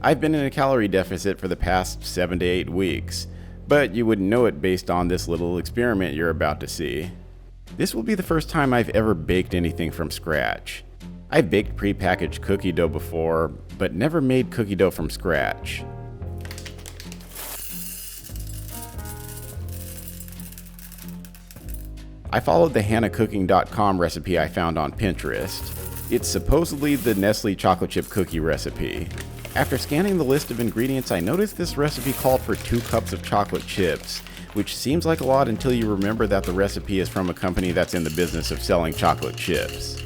I've been in a calorie deficit for the past 7 to 8 weeks, but you wouldn't know it based on this little experiment you're about to see. This will be the first time I've ever baked anything from scratch. I've baked pre-packaged cookie dough before, but never made cookie dough from scratch. I followed the hannahcooking.com recipe I found on Pinterest. It's supposedly the Nestle chocolate chip cookie recipe. After scanning the list of ingredients, I noticed this recipe called for 2 cups of chocolate chips, which seems like a lot until you remember that the recipe is from a company that's in the business of selling chocolate chips.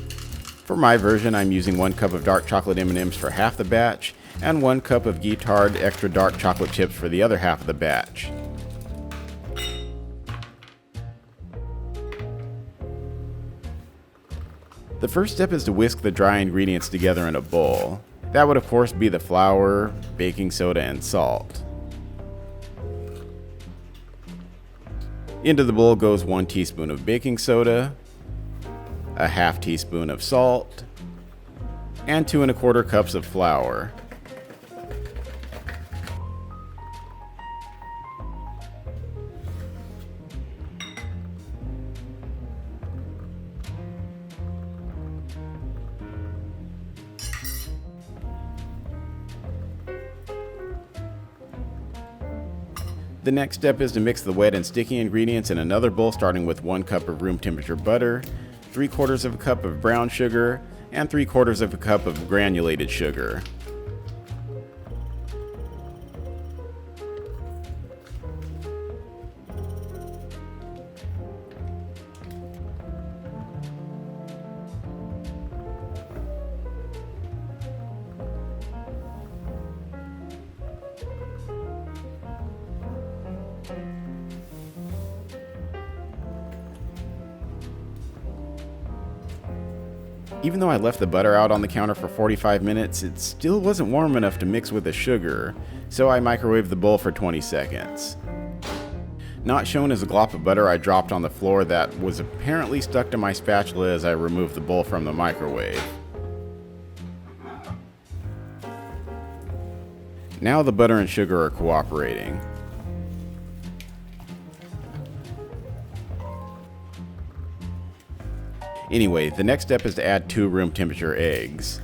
For my version, I'm using 1 cup of dark chocolate M&Ms for half the batch, and 1 cup of Guittard extra dark chocolate chips for the other half of the batch. The first step is to whisk the dry ingredients together in a bowl. That would of course be the flour, baking soda, and salt. Into the bowl goes 1 teaspoon of baking soda, a half teaspoon of salt, and 2 1/4 cups of flour. The next step is to mix the wet and sticky ingredients in another bowl, starting with 1 cup of room temperature butter, 3/4 of a cup of brown sugar, and 3/4 of a cup of granulated sugar. Even though I left the butter out on the counter for 45 minutes, it still wasn't warm enough to mix with the sugar, so I microwaved the bowl for 20 seconds. Not shown is a glop of butter I dropped on the floor that was apparently stuck to my spatula as I removed the bowl from the microwave. Now the butter and sugar are cooperating. Anyway, the next step is to add 2 room temperature eggs.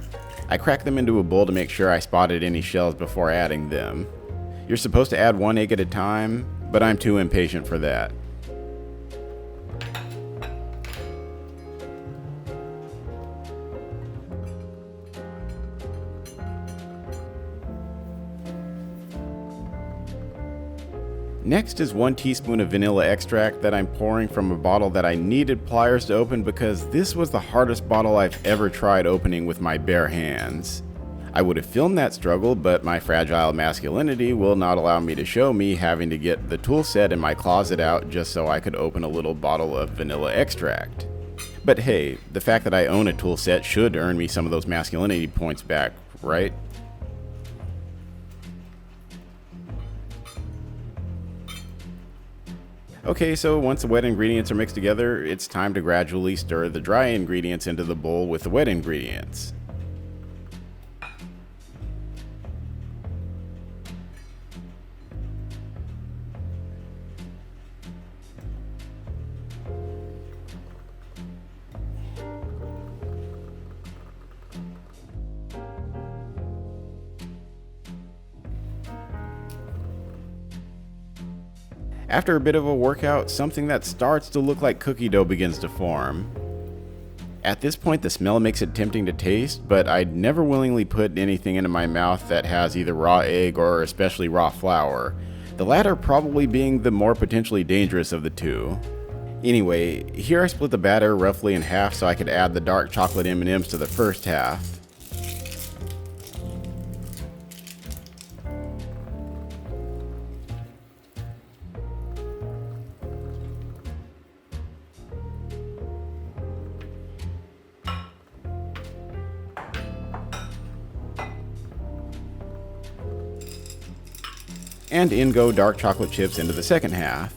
I cracked them into a bowl to make sure I spotted any shells before adding them. You're supposed to add 1 egg at a time, but I'm too impatient for that. Next is 1 teaspoon of vanilla extract that I'm pouring from a bottle that I needed pliers to open because this was the hardest bottle I've ever tried opening with my bare hands. I would have filmed that struggle, but my fragile masculinity will not allow me to show me having to get the tool set in my closet out just so I could open a little bottle of vanilla extract. But hey, the fact that I own a tool set should earn me some of those masculinity points back, right? Okay, so once the wet ingredients are mixed together, it's time to gradually stir the dry ingredients into the bowl with the wet ingredients. After a bit of a workout, something that starts to look like cookie dough begins to form. At this point, the smell makes it tempting to taste, but I'd never willingly put anything into my mouth that has either raw egg or especially raw flour, the latter probably being the more potentially dangerous of the two. Anyway, here I split the batter roughly in half so I could add the dark chocolate M&Ms to the first half. And in go dark chocolate chips into the second half.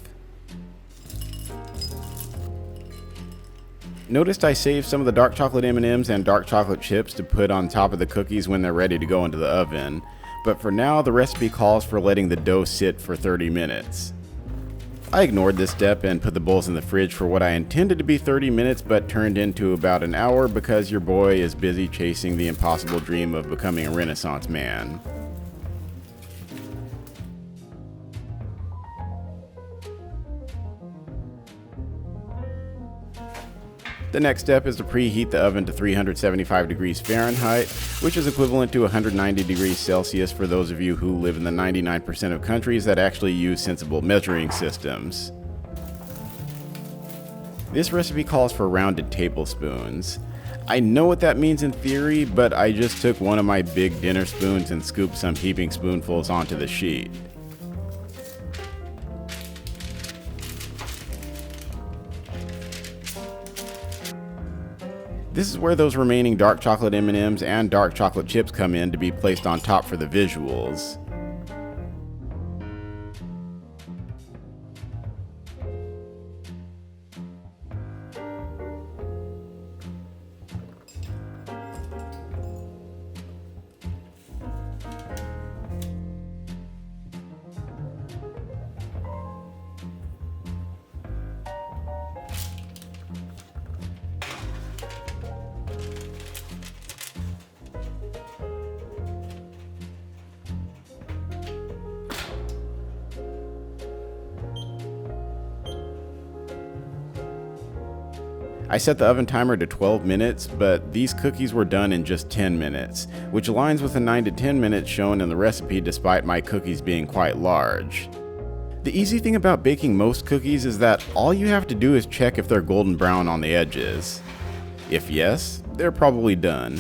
Noticed I saved some of the dark chocolate M&Ms and dark chocolate chips to put on top of the cookies when they're ready to go into the oven. but for now the recipe calls for letting the dough sit for 30 minutes. I ignored this step and put the bowls in the fridge for what I intended to be 30 minutes but turned into about an hour because your boy is busy chasing the impossible dream of becoming a Renaissance man. The next step is to preheat the oven to 375 degrees Fahrenheit, which is equivalent to 190 degrees Celsius for those of you who live in the 99% of countries that actually use sensible measuring systems. This recipe calls for rounded tablespoons. I know what that means in theory, but I just took one of my big dinner spoons and scooped some heaping spoonfuls onto the sheet. This is where those remaining dark chocolate M&Ms and dark chocolate chips come in to be placed on top for the visuals. I set the oven timer to 12 minutes, but these cookies were done in just 10 minutes, which aligns with the 9 to 10 minutes shown in the recipe despite my cookies being quite large. The easy thing about baking most cookies is that all you have to do is check if they're golden brown on the edges. If yes, they're probably done.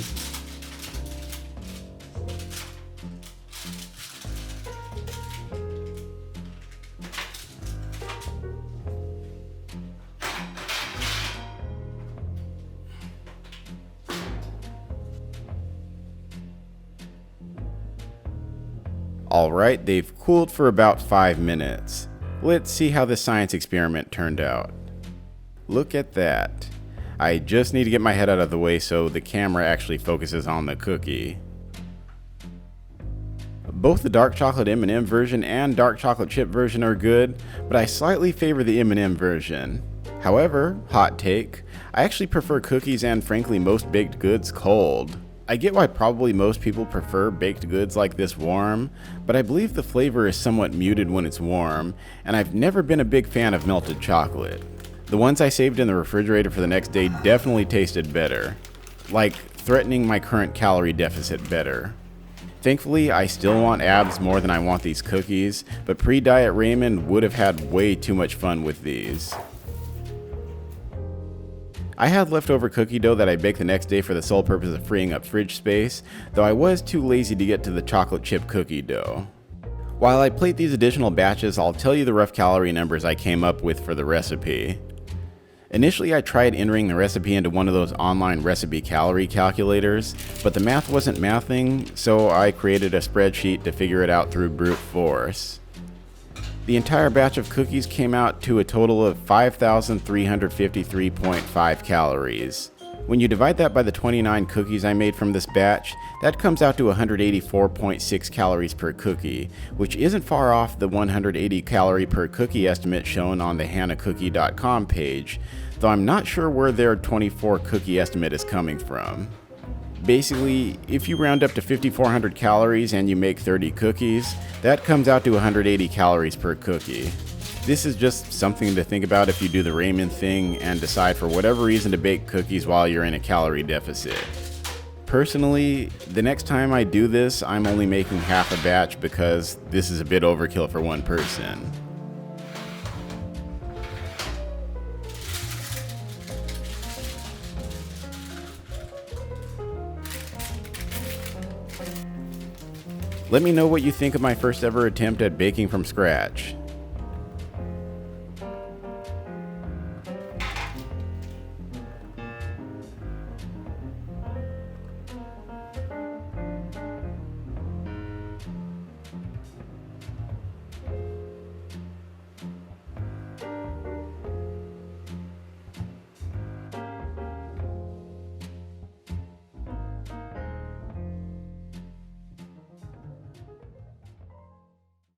Alright, they've cooled for about 5 minutes. Let's see how this science experiment turned out. Look at that. I just need to get my head out of the way so the camera actually focuses on the cookie. Both the dark chocolate M&M version and dark chocolate chip version are good, but I slightly favor the M&M version. However, hot take, I actually prefer cookies and frankly most baked goods cold. I get why probably most people prefer baked goods like this warm, but I believe the flavor is somewhat muted when it's warm, and I've never been a big fan of melted chocolate. The ones I saved in the refrigerator for the next day definitely tasted better, like threatening my current calorie deficit better. Thankfully, I still want abs more than I want these cookies, but pre-diet Raymond would have had way too much fun with these. I had leftover cookie dough that I baked the next day for the sole purpose of freeing up fridge space, though I was too lazy to get to the chocolate chip cookie dough. While I plate these additional batches, I'll tell you the rough calorie numbers I came up with for the recipe. Initially, I tried entering the recipe into one of those online recipe calorie calculators, but the math wasn't mathing, so I created a spreadsheet to figure it out through brute force. The entire batch of cookies came out to a total of 5,353.5 calories. When you divide that by the 29 cookies I made from this batch, that comes out to 184.6 calories per cookie, which isn't far off the 180 calorie per cookie estimate shown on the hannahcookie.com page, though I'm not sure where their 24 cookie estimate is coming from. Basically, if you round up to 5,400 calories and you make 30 cookies, that comes out to 180 calories per cookie. This is just something to think about if you do the Raymond thing and decide for whatever reason to bake cookies while you're in a calorie deficit. Personally, the next time I do this, I'm only making half a batch because this is a bit overkill for one person. Let me know what you think of my first ever attempt at baking from scratch.